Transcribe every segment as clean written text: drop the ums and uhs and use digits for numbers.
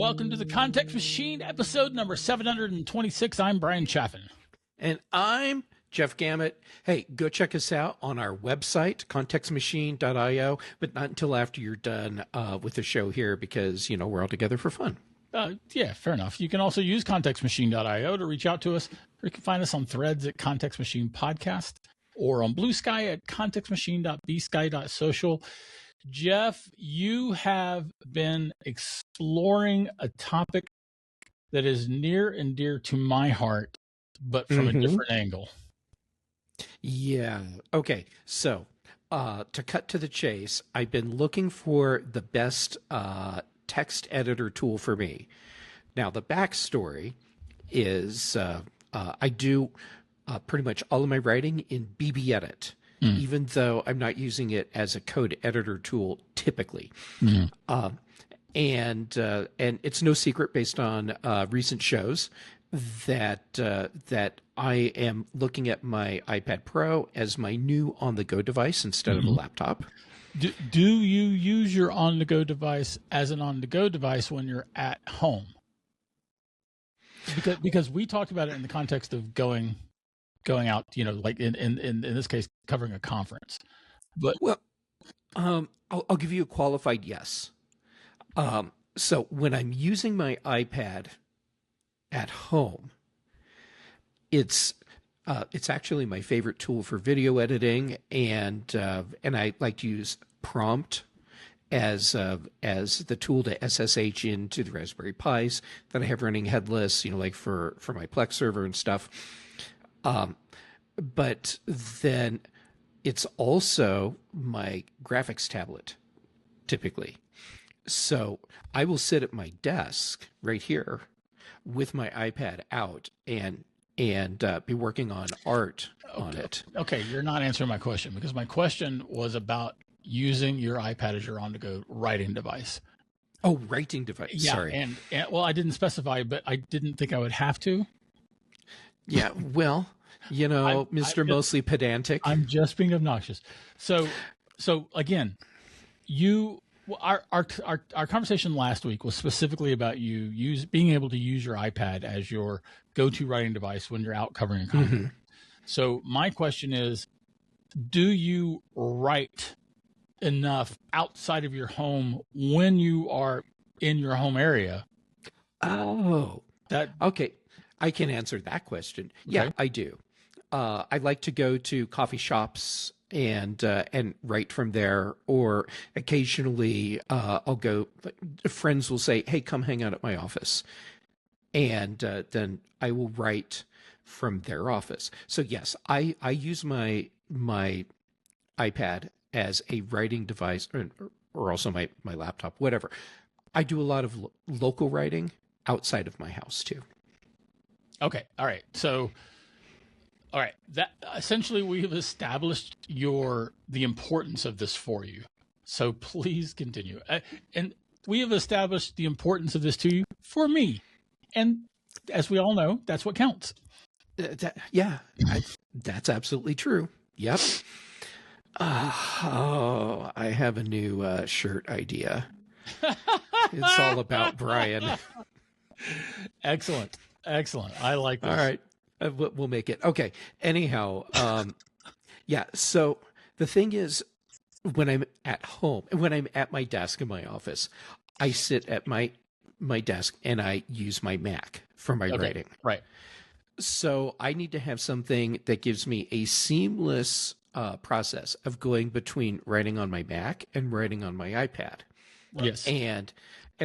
Welcome to the Context Machine, episode number 726. I'm Brian Chaffin. And I'm Jeff Gamet. Hey, go check us out on our website, contextmachine.io, but not until after you're done with the show here because, you know, we're all together for fun. Yeah, fair enough. You can also use contextmachine.io to reach out to us, or you can find us on Threads at Context Machine Podcast, or on Blue Sky at contextmachine.bsky.social. Jeff, you have been exploring a topic that is near and dear to my heart, but from a different angle. Yeah. Okay. So, to cut to the chase, I've been looking for the best text editor tool for me. Now, the backstory is I do pretty much all of my writing in BB Edit. Even though I'm not using it as a code editor tool typically. And it's no secret based on recent shows that I am looking at my iPad Pro as my new on-the-go device instead of a laptop. Do you use your on-the-go device as an on-the-go device when you're at home? Because we talked about it in the context of going out, you know, like in this case, covering a conference. But I'll give you a qualified yes. So when I'm using my iPad at home, it's actually my favorite tool for video editing, and I like to use Prompt as the tool to SSH into the Raspberry Pis that I have running headless, you know, like for my Plex server and stuff. But then it's also my graphics tablet, typically. So I will sit at my desk right here with my iPad out and be working on art on it. Okay, you're not answering my question, because my question was about using your iPad as your on-the-go writing device. Oh, writing device. Yeah, sorry. And well, I didn't specify, but I didn't think I would have to. Yeah, well, you know, Mr. Mostly Pedantic. I'm just being obnoxious. So again, our conversation last week was specifically about you being able to use your iPad as your go-to writing device when you're out covering a conference. So my question is, do you write enough outside of your home when you are in your home area? Oh, okay. I can answer that question. Okay. Yeah, I do. I like to go to coffee shops and write from there, or occasionally I'll go. Friends will say, "Hey, come hang out at my office," and then I will write from their office. So yes, I use my iPad as a writing device, or also my laptop, whatever. I do a lot of local writing outside of my house too. Okay. All right. So, all right. That essentially we have established the importance of this for you. So please continue. And we have established the importance of this to you for me. And as we all know, that's what counts. That's absolutely true. Yep. I have a new shirt idea. It's all about Brian. Excellent. I like this. All right. We'll make it. Okay. Anyhow, yeah. So the thing is, when I'm at home, when I'm at my desk in my office, I sit at my desk and I use my Mac for my writing. Right. So I need to have something that gives me a seamless process of going between writing on my Mac and writing on my iPad. Yes. And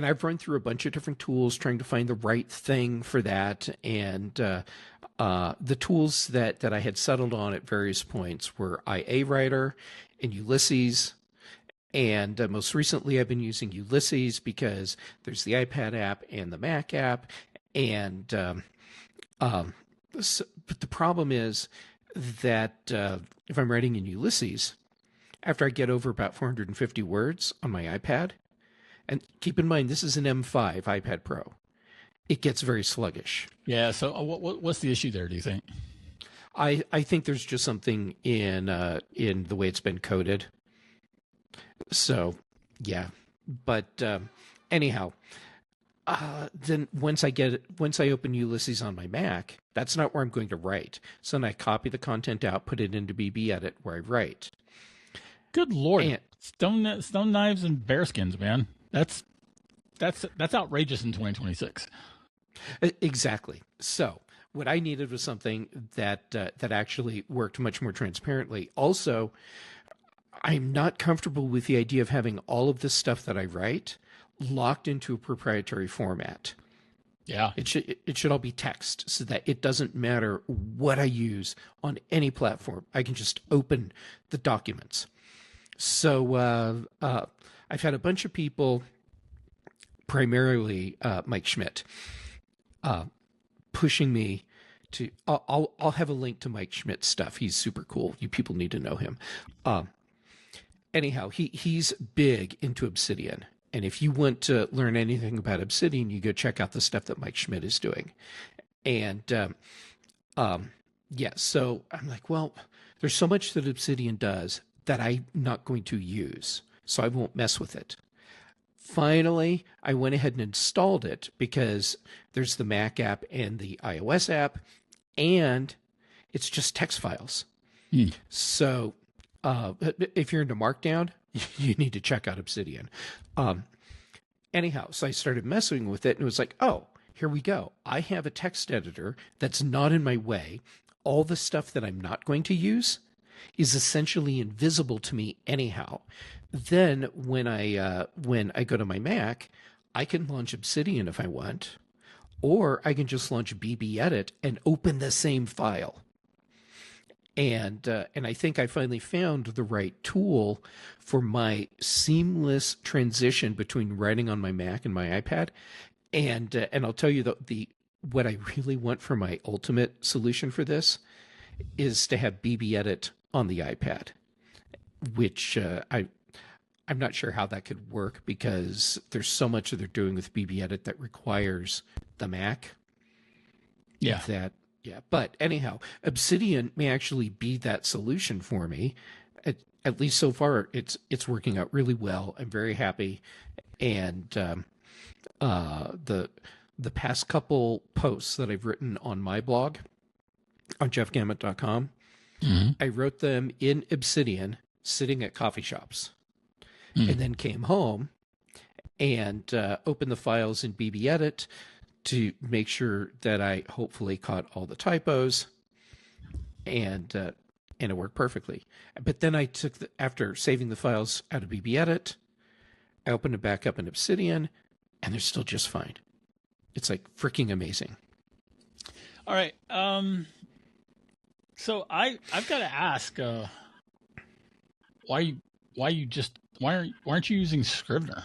I've run through a bunch of different tools trying to find the right thing for that. And the tools that I had settled on at various points were IA Writer and Ulysses. And most recently, I've been using Ulysses because there's the iPad app and the Mac app. And but the problem is that if I'm writing in Ulysses, after I get over about 450 words on my iPad, and keep in mind, this is an M5 iPad Pro, it gets very sluggish. Yeah. So what's the issue there, do you think? I think there's just something in the way it's been coded. So, yeah. But anyhow, then once I open Ulysses on my Mac, that's not where I'm going to write. So then I copy the content out, put it into BB Edit where I write. Good Lord. And, Stone knives and bearskins, man. That's outrageous in 2026. Exactly. So what I needed was something that actually worked much more transparently. Also, I'm not comfortable with the idea of having all of this stuff that I write locked into a proprietary format. Yeah. It should all be text so that it doesn't matter what I use on any platform. I can just open the documents. So I've had a bunch of people, primarily Mike Schmidz, pushing me to. I'll have a link to Mike Schmidz stuff. He's super cool. You people need to know him. Anyhow, he's big into Obsidian. And if you want to learn anything about Obsidian, you go check out the stuff that Mike Schmidz is doing. And yeah, so I'm like, well, there's so much that Obsidian does that I'm not going to use, so I won't mess with it. Finally, I went ahead and installed it because there's the Mac app and the iOS app, and it's just text files. So if you're into Markdown, you need to check out Obsidian. Anyhow, so I started messing with it and it was like, oh, here we go. I have a text editor that's not in my way. All the stuff that I'm not going to use is essentially invisible to me anyhow. Then when I go to my Mac, I can launch Obsidian if I want, or I can just launch BB Edit and open the same file. And I think I finally found the right tool for my seamless transition between writing on my Mac and my iPad. And I'll tell you what I really want for my ultimate solution for this is to have BB Edit on the iPad, which I'm not sure how that could work because there's so much that they're doing with BB Edit that requires the Mac. Yeah. Yeah, but anyhow, Obsidian may actually be that solution for me. At least so far, it's working out really well. I'm very happy, and the past couple posts that I've written on my blog on jeffgammett.com, I wrote them in Obsidian, sitting at coffee shops, and then came home and opened the files in BB Edit to make sure that I hopefully caught all the typos, and it worked perfectly. But then I after saving the files out of BB Edit, I opened it back up in Obsidian, and they're still just fine. It's like freaking amazing. All right. So I've got to ask, why aren't you using Scrivener?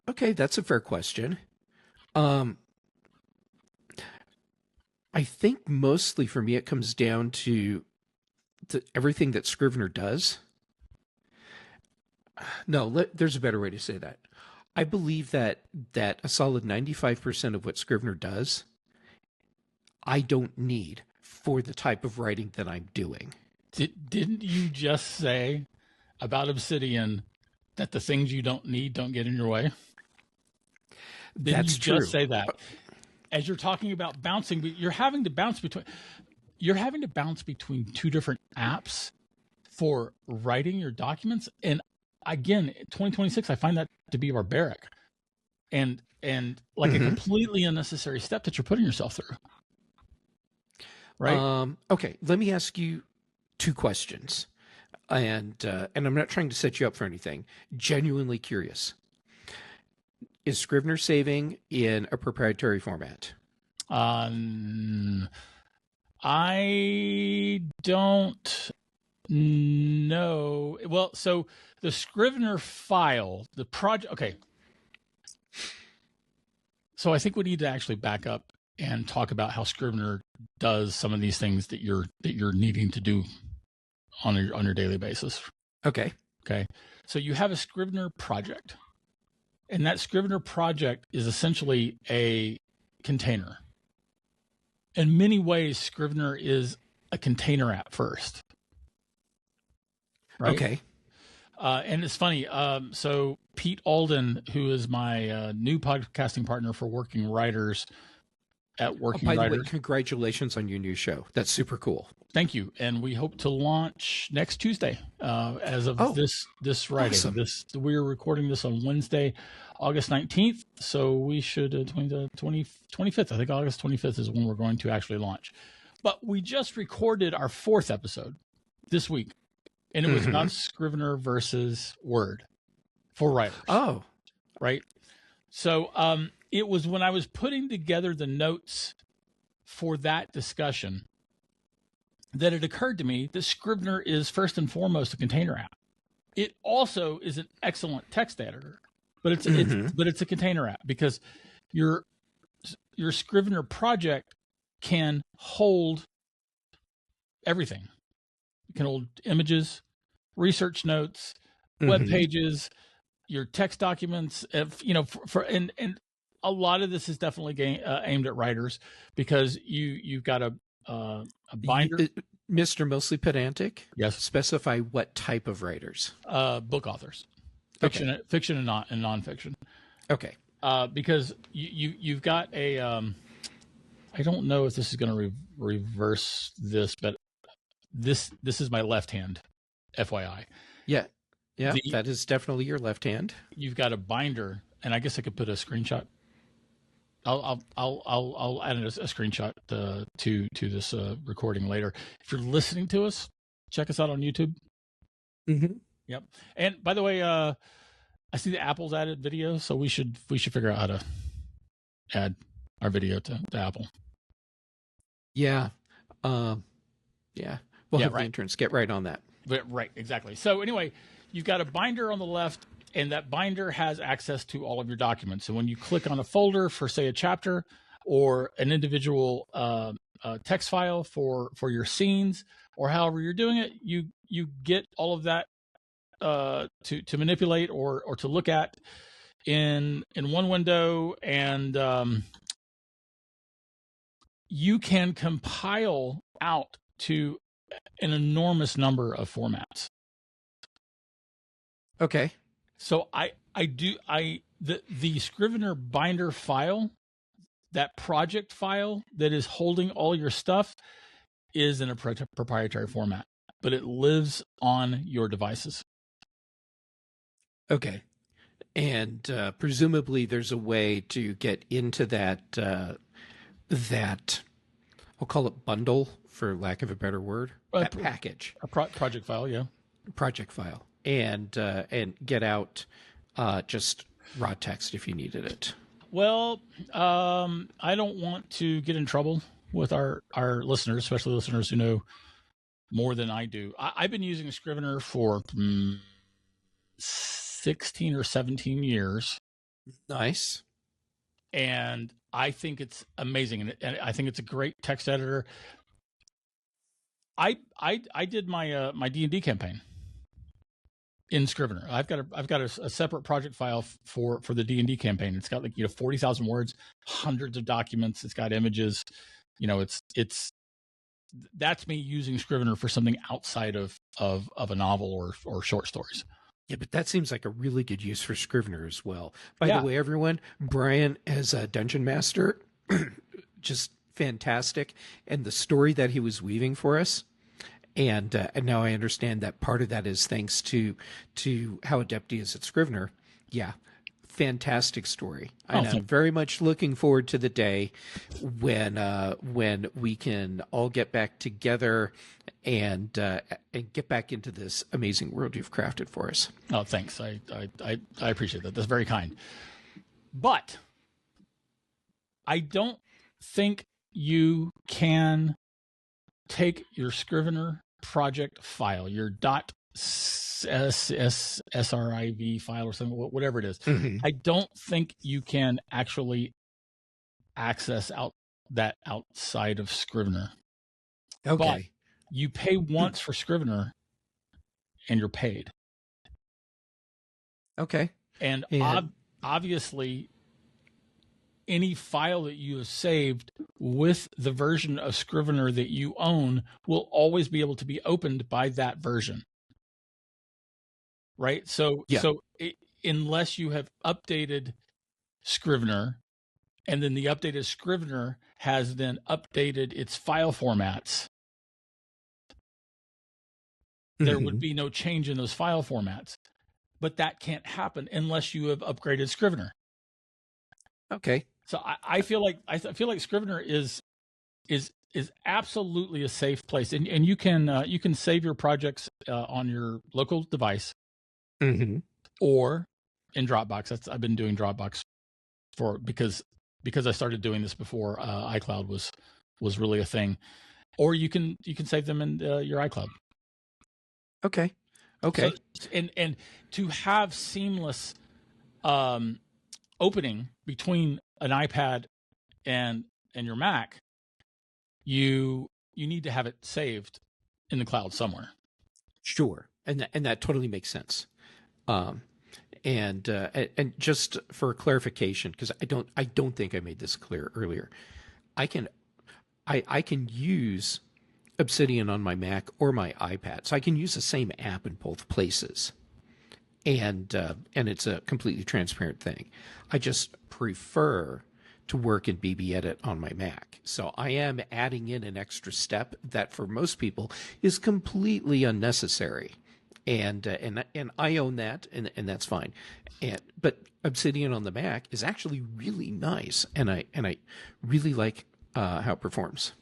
Okay, that's a fair question. I think mostly for me it comes down to everything that Scrivener does. No, there's a better way to say that. I believe that a solid 95% of what Scrivener does, I don't need for the type of writing that I'm doing. Didn't you just say about Obsidian that the things you don't need don't get in your way? That's true. Just say that. As you're talking about bouncing, you're having to bounce between two different apps for writing your documents. And again, 2026, I find that to be barbaric and like a completely unnecessary step that you're putting yourself through. Right. Okay. Let me ask you two questions. And I'm not trying to set you up for anything. Genuinely curious. Is Scrivener saving in a proprietary format? I don't know. Well, so the Scrivener file, the project. Okay. So I think we need to actually back up and talk about how Scrivener does some of these things that you're needing to do on your daily basis. Okay. So you have a Scrivener project, and that Scrivener project is essentially a container. In many ways, Scrivener is a container app first. Right? Okay. And it's funny. So Pete Alden, who is my new podcasting partner for Working Writers at Working By the way, Writers. congratulations on your new show. That's super cool. Thank you. And we hope to launch next Tuesday as of this writing. Awesome. We're recording this on Wednesday, August 19th. So we should, 25th, I think August 25th is when we're going to actually launch. But we just recorded our 4th episode this week. And it was about Scrivener versus Word for writers. Oh. Right. So it was when I was putting together the notes for that discussion that it occurred to me that Scrivener is first and foremost a container app. It also is an excellent text editor, but it's a container app because your Scrivener project can hold everything. It can hold images, research notes, web pages, your text documents. And a lot of this is definitely aimed at writers because you've got a binder. Mr. Mostly Pedantic. Yes. Specify what type of writers. Book authors, fiction and nonfiction. Okay. Because you've got a. I don't know if this is going to reverse this, but this is my left hand, FYI. Yeah. Yeah, that is definitely your left hand. You've got a binder, and I guess I could put a screenshot. I'll add a screenshot to this recording later. If you're listening to us, check us out on YouTube. Yep. And by the way, I see the Apple's added video, so we should figure out how to add our video to Apple. Yeah. We'll have the interns get right on that. Right, exactly. So anyway, you've got a binder on the left, and that binder has access to all of your documents. And when you click on a folder for, say, a chapter or an individual text file for your scenes, or however you're doing it, you get all of that to manipulate or to look at in one window, and you can compile out to an enormous number of formats. Okay. So the Scrivener binder file, that project file that is holding all your stuff, is in a proprietary format, but it lives on your devices. Okay. And presumably there's a way to get into that we'll call it bundle, for lack of a better word, that package. A project file, yeah. Project file. And get out just raw text if you needed it. Well, I don't want to get in trouble with our listeners, especially listeners who know more than I do. I've been using Scrivener for 16 or 17 years. Nice. And I think it's amazing, and I think it's a great text editor. I did my D&D campaign in Scrivener. I've got a separate project file for the D&D campaign. It's got 40,000 words, hundreds of documents. It's got images. That's me using Scrivener for something outside of a novel or short stories. Yeah, but that seems like a really good use for Scrivener as well. By the way, everyone, Bryan as a dungeon master, just fantastic. And the story that he was weaving for us, and now I understand that part of that is thanks to how adept he is at Scrivener. Yeah, fantastic story. I'm very much looking forward to the day when we can all get back together and get back into this amazing world you've crafted for us. Oh, thanks. I appreciate that. That's very kind. But I don't think you can take your Scrivener project file, your .sriv file or something, whatever it is. I don't think you can actually access that outside of Scrivener. Okay. But you pay once for Scrivener and you're paid. Okay. And obviously any file that you have saved with the version of Scrivener that you own will always be able to be opened by that version. Right? So unless you have updated Scrivener, and then the updated Scrivener has then updated its file formats, there would be no change in those file formats. But that can't happen unless you have upgraded Scrivener. Okay. So I feel like Scrivener is absolutely a safe place, and you can save your projects on your local device or in Dropbox. I've been doing Dropbox because I started doing this before iCloud was really a thing, or you can save them in your iCloud. Okay. So, and to have seamless opening between an iPad and your Mac, you need to have it saved in the cloud somewhere. Sure, and that totally makes sense. And just for clarification, because I don't think I made this clear earlier, I can use Obsidian on my Mac or my iPad, so I can use the same app in both places, and it's a completely transparent thing. I just prefer to work in BB Edit on my Mac, so I am adding in an extra step that for most people is completely unnecessary. And I own that, and that's fine. But Obsidian on the Mac is actually really nice, and I really like how it performs.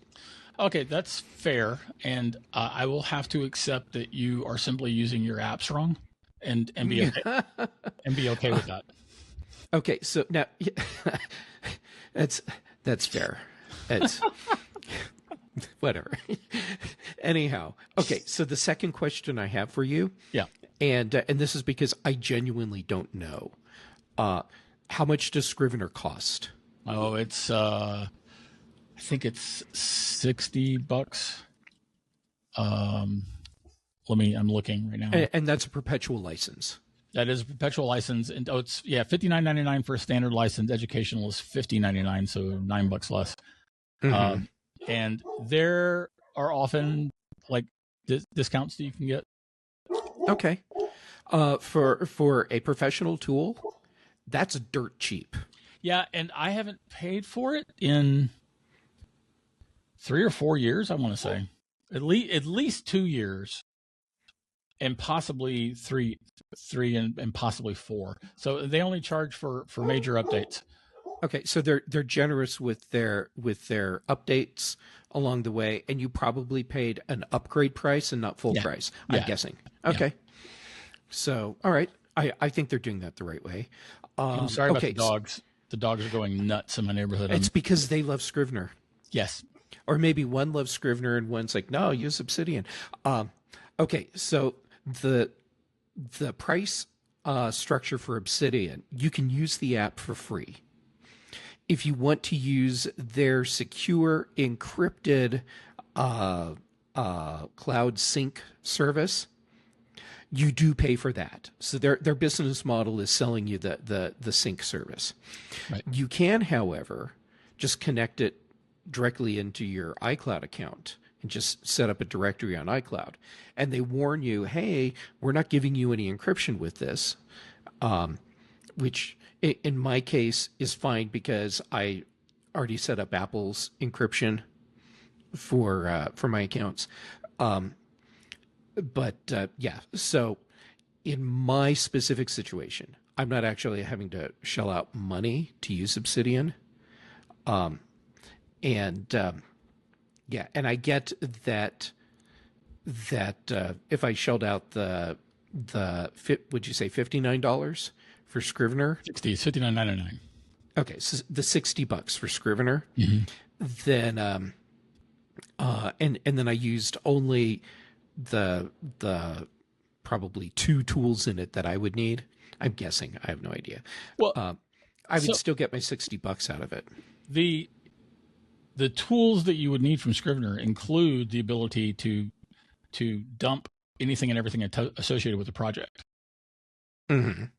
Okay, that's fair, and I will have to accept that you are simply using your apps wrong, and be okay, and be okay with that. Okay, so now that's fair. It's whatever. Anyhow, okay. So the second question I have for you, and this is because I genuinely don't know, how much does Scrivener cost? Oh, it's I think it's $60. I'm looking right now, And that's a perpetual license. That is a perpetual license, and it's $59.99 for a standard license. Educational is $50.99, so $9 less. And there are often like discounts that you can get. Okay. For a professional tool, that's dirt cheap. Yeah, and I haven't paid for it in 3 or 4 years. I want to say at least 2 years, and possibly three, and possibly 4. So they only charge for major updates. Okay, so they're generous with their updates along the way, and you probably paid an upgrade price and not full price. I'm guessing. Okay, so all right, I think they're doing that the right way. I'm sorry about the dogs. The dogs are going nuts in my neighborhood. It's because they love Scrivener. Yes, or maybe one loves Scrivener and one's like, no, use Obsidian. Okay, so the price structure for Obsidian, you can use the app for free. If you want to use their secure encrypted cloud sync service, you do pay for that. So their business model is selling you the sync service. Right. You can, however, just connect it directly into your iCloud account and just set up a directory on iCloud. And they warn you, hey, we're not giving you any encryption with this, which in my case is fine because I already set up Apple's encryption for my accounts. So in my specific situation, I'm not actually having to shell out money to use Obsidian. And I get that if I shelled out would you say $59 for Scrivener? $59.99. Okay, so the $60 for Scrivener. Then and then I used only the probably 2 tools in it that I would need. I'm guessing. I have no idea. Well, I would still get my $60 out of it. The tools that you would need from Scrivener include the ability to dump anything and everything associated with the project,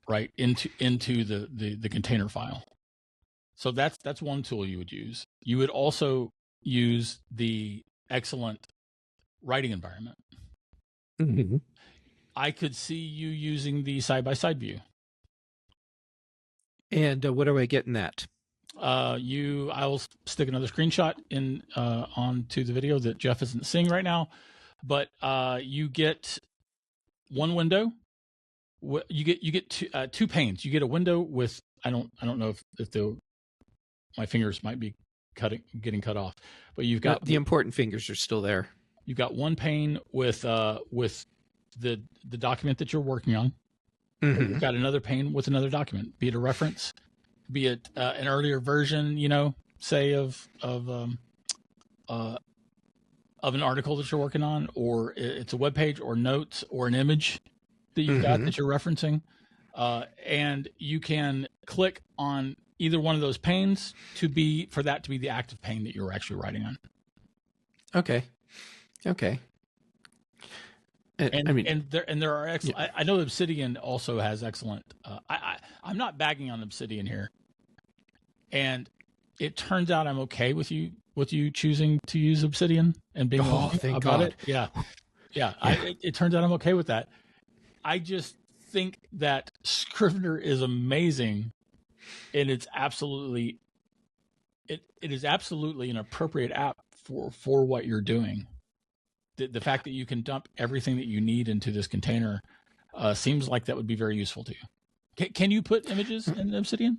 right, into the container file. So that's one tool you would use. You would also use the excellent writing environment. I could see you using the side-by-side view. And what do I get in that? I will stick another screenshot in onto the video that Jeff isn't seeing right now, but you get one window. You get two panes. You get a window with I don't know if my fingers might be getting cut off, but you've got the important fingers are still there. You've got one pane with the document that you're working on. Mm-hmm. You've got another pane with another document, be it a reference, be it an earlier version, say of an article that you're working on, or it's a web page or notes or an image that you've got that you're referencing. And you can click on either one of those panes for that to be the active pane that you're actually writing on. Okay. And there are excellent. Yeah. I know Obsidian also has excellent. I'm not bagging on Obsidian here, and it turns out I'm okay with you choosing to use Obsidian and being thank about God. it. Yeah. It turns out I'm okay with that. I just think that Scrivener is amazing, and it is absolutely an appropriate app for what you're doing. The fact that you can dump everything that you need into this container seems like that would be very useful to you. Can you put images in Obsidian?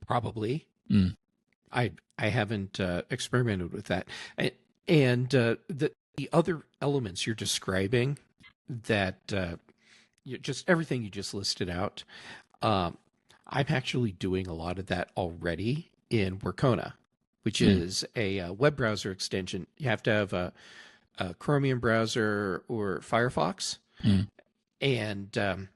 Probably. I haven't experimented with that. And the other elements you're describing, that just everything you just listed out, I'm actually doing a lot of that already in Workona, which is a web browser extension. You have to have a Chromium browser or Firefox, and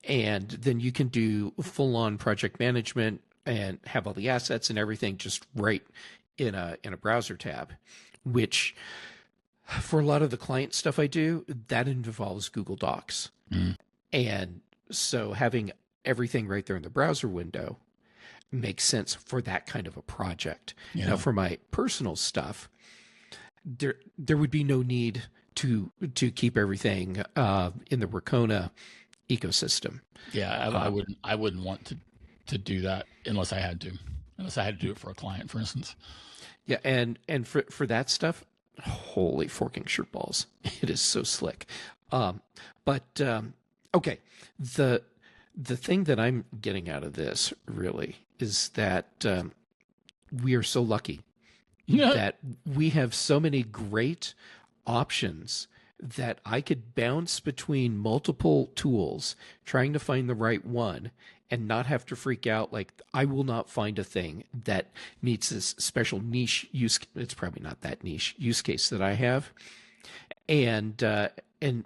then you can do full-on project management and have all the assets and everything just right in a browser tab, which for a lot of the client stuff I do, that involves Google Docs. And so having everything right there in the browser window makes sense for that kind of a project. Yeah. Now, for my personal stuff, there would be no need to keep everything in the Workona ecosystem. Yeah, I wouldn't want to do that unless I had to do it for a client, for instance. Yeah, and for that stuff, holy forking shirt balls, it is so slick. Okay, the thing that I'm getting out of this really is that we are so lucky that we have so many great options that I could bounce between multiple tools trying to find the right one and not have to freak out like I will not find a thing that meets this special niche use. It's probably not that niche use case that I have. And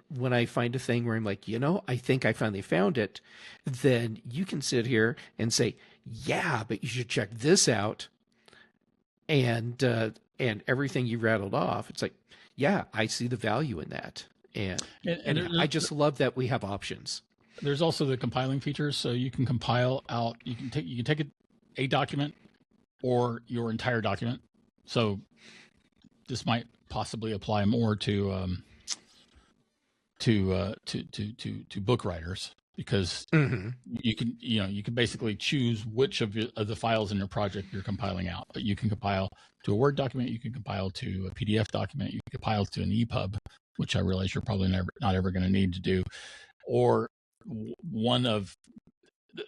when I find a thing where I'm like, I think I finally found it, then you can sit here and say, yeah, but you should check this out. And everything you rattled off, it's like, yeah, I see the value in that. And I just love that we have options. There's also the compiling features, so you can compile out. You can take a document or your entire document. So this might possibly apply more to book writers, because you can basically choose which of the files in your project you're compiling out. But you can compile to a Word document, you can compile to a PDF document, you can compile to an EPUB, which I realize you're probably not ever going to need to do, or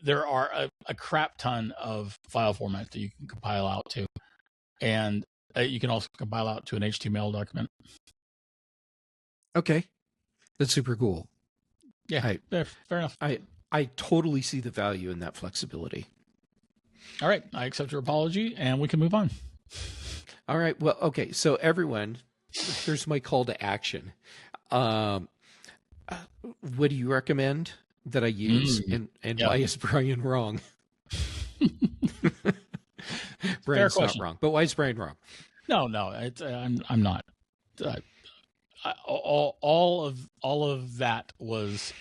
there are a crap ton of file formats that you can compile out to, and you can also compile out to an HTML document. Okay, that's super cool. Yeah, fair enough. I totally see the value in that flexibility. All right, I accept your apology, and we can move on. All right. Well, okay. So everyone, here's my call to action. What do you recommend that I use, and why is Bryan wrong? Bryan's not wrong, but why is Bryan wrong? No, I'm not. All of that was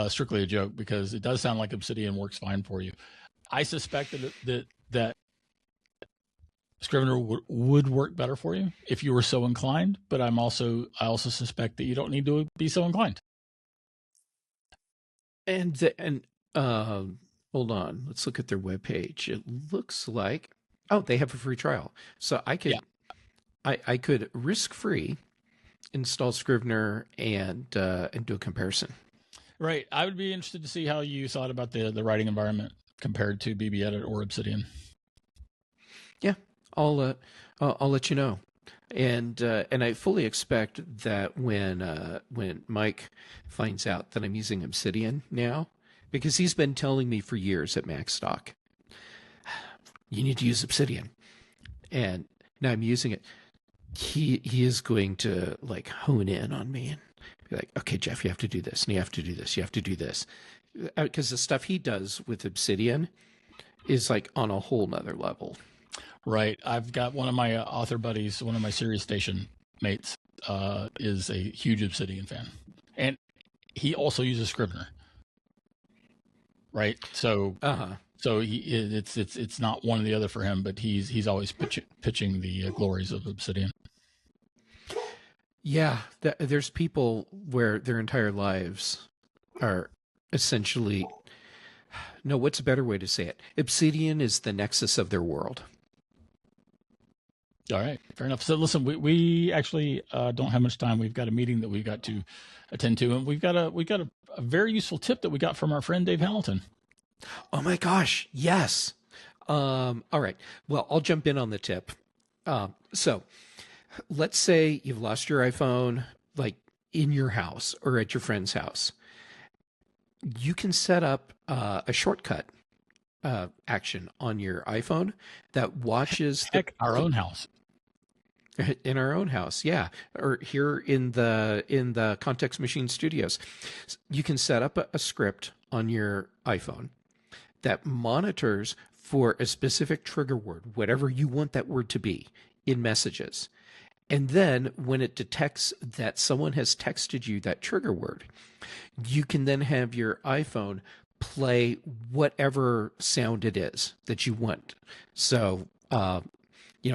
strictly a joke, because it does sound like Obsidian works fine for you. I suspect that Scrivener would work better for you if you were so inclined, but I also suspect that you don't need to be so inclined. And Hold on. Let's look at their webpage. It looks like, oh, they have a free trial. So Yeah. I could risk-free install Scrivener and do a comparison. Right. I would be interested to see how you thought about the writing environment compared to BB Edit or Obsidian. Yeah, I'll let you know. And I fully expect that when Mike finds out that I'm using Obsidian now, because he's been telling me for years at MacStock, you need to use Obsidian, and now I'm using it. He is going to like hone in on me and be like, okay, Jeff, you have to do this, and you have to do this, you have to do this, because the stuff he does with Obsidian is like on a whole nother level. Right. I've got one of my author buddies, one of my Sirius Station mates, is a huge Obsidian fan, and he also uses Scrivener. Right. So, so it's not one or the other for him, but he's always pitching the glories of Obsidian. Yeah, there's people where their entire lives are essentially, no, what's a better way to say it? Obsidian is the nexus of their world. All right, fair enough. So listen, we actually don't have much time. We've got a meeting that we've got to attend to, and we've got a very useful tip that we got from our friend Dave Hamilton. Oh my gosh, yes. All right. Well, I'll jump in on the tip. So let's say you've lost your iPhone, like in your house or at your friend's house. You can set up a shortcut action on your iPhone that watches our own house. In our own house, yeah, or here in the Context Machine Studios, you can set up a script on your iPhone that monitors for a specific trigger word, whatever you want that word to be, in messages. And then when it detects that someone has texted you that trigger word, you can then have your iPhone play whatever sound it is that you want. So,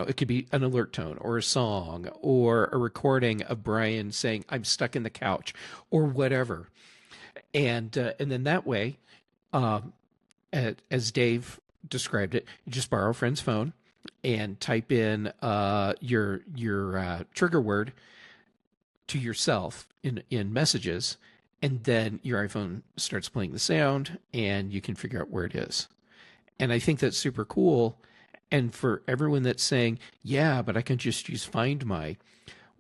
it could be an alert tone or a song or a recording of Bryan saying, I'm stuck in the couch or whatever. And then that way, as Dave described it, you just borrow a friend's phone and type in your trigger word to yourself in messages, and then your iPhone starts playing the sound and you can figure out where it is. And I think that's super cool. And for everyone that's saying, yeah, but I can just use Find My,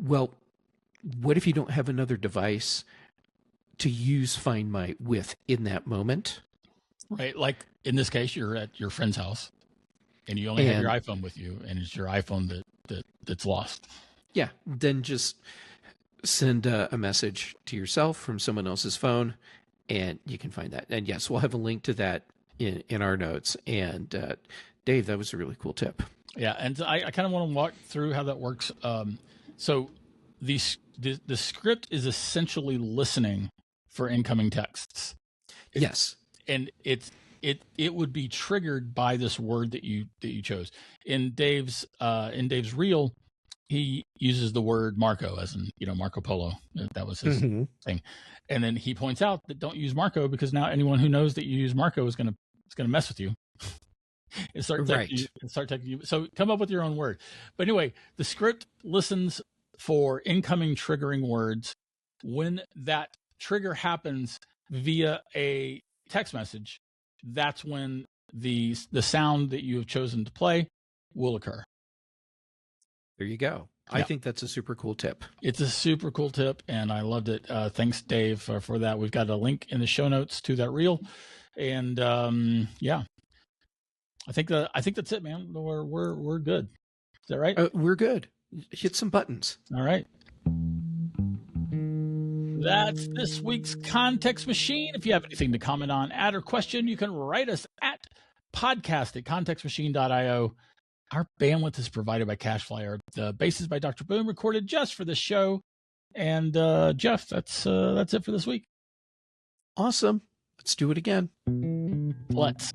well, what if you don't have another device to use Find My with in that moment? Right. Like in this case, you're at your friend's house and you only have your iPhone with you, and it's your iPhone that's lost. Yeah. Then just send a message to yourself from someone else's phone and you can find that. And yes, we'll have a link to that in our notes. And Dave, that was a really cool tip. Yeah. And I kind of want to walk through how that works. So the script is essentially listening for incoming texts. Yes. And it would be triggered by this word that you chose. In Dave's reel, he uses the word Marco, as in, Marco Polo. That was his thing. And then he points out that don't use Marco, because now anyone who knows that you use Marco is going to mess with you. And start texting you. So come up with your own word. But anyway, the script listens for incoming triggering words. When that trigger happens via a text message, that's when the sound that you have chosen to play will occur. There you go. Yeah. I think that's a super cool tip. It's a super cool tip, and I loved it. Thanks, Dave, for that. We've got a link in the show notes to that reel, and yeah, I think that's it, man. We're good. Is that right? We're good. Hit some buttons. All right. That's this week's Context Machine. If you have anything to comment on, add, or question, you can write us at podcast@contextmachine.io. Our bandwidth is provided by CashFlyer. The bass is by Dr. Boom, recorded just for this show. And Jeff, that's it for this week. Awesome. Let's do it again. Let's.